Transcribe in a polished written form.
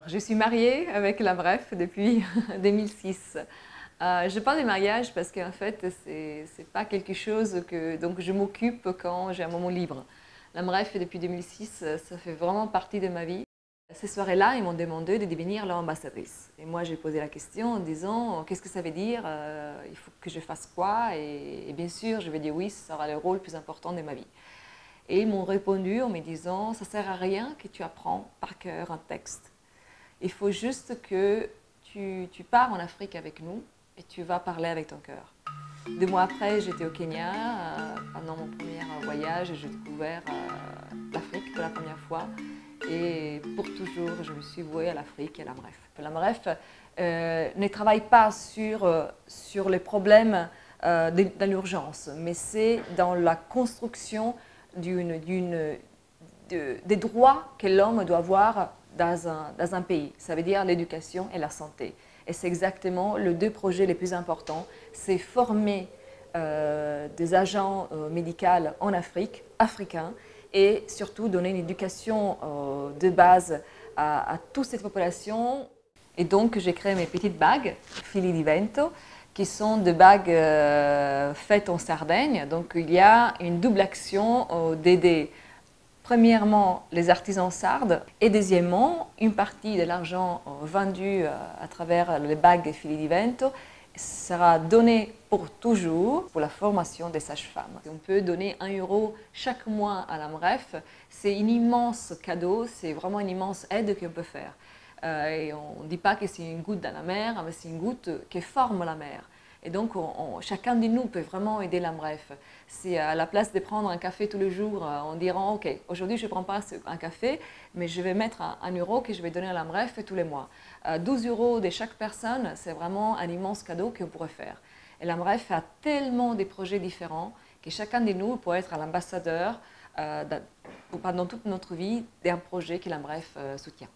Je suis mariée avec la Bref depuis 2006. Je parle des mariages parce qu'en fait, c'est pas quelque chose que donc je m'occupe quand j'ai un moment libre. La Bref depuis 2006, ça fait vraiment partie de ma vie. Ces soirées-là, ils m'ont demandé de devenir leur ambassadrice. Et moi, j'ai posé la question en disant qu'est-ce que ça veut dire, il faut que je fasse quoi et bien sûr, je vais dire oui, ça sera le rôle le plus important de ma vie. Et ils m'ont répondu en me disant ça sert à rien que tu apprends par cœur un texte. Il faut juste que tu pars en Afrique avec nous et tu vas parler avec ton cœur. 2 mois après, j'étais au Kenya. Pendant mon premier voyage, j'ai découvert l'Afrique pour la première fois. Et pour toujours, je me suis vouée à l'Afrique et à la Bref. La Bref ne travaille pas sur les problèmes de l'urgence, mais c'est dans la construction des droits que l'homme doit avoir dans un pays. Ça veut dire l'éducation et la santé. Et c'est exactement les 2 projets les plus importants. C'est former des agents médicaux en Afrique, africains, et surtout donner une éducation de base à toute cette population. Et donc, j'ai créé mes petites bagues, Fili di Vento, qui sont des bagues faites en Sardaigne. Donc, il y a une double action d'aider premièrement les artisans sardes et deuxièmement, une partie de l'argent vendu à travers les bagues Fili di Vento sera donnée pour toujours pour la formation des sages-femmes. On peut donner 1 € chaque mois à la Bref. C'est un immense cadeau, c'est vraiment une immense aide qu'on peut faire. Et on ne dit pas que c'est une goutte dans la mer, mais c'est une goutte qui forme la mer. Et donc, chacun de nous peut vraiment aider la Bref. Si à la place de prendre un café tous les jours, on dira « Ok, aujourd'hui je ne prends pas un café, mais je vais mettre 1 € que je vais donner à la Bref tous les mois. 12 € de chaque personne, c'est vraiment un immense cadeau qu'on pourrait faire. Et la Bref a tellement de projets différents que chacun de nous pourrait être l'ambassadeur pendant toute notre vie d'un projet que la Bref soutient.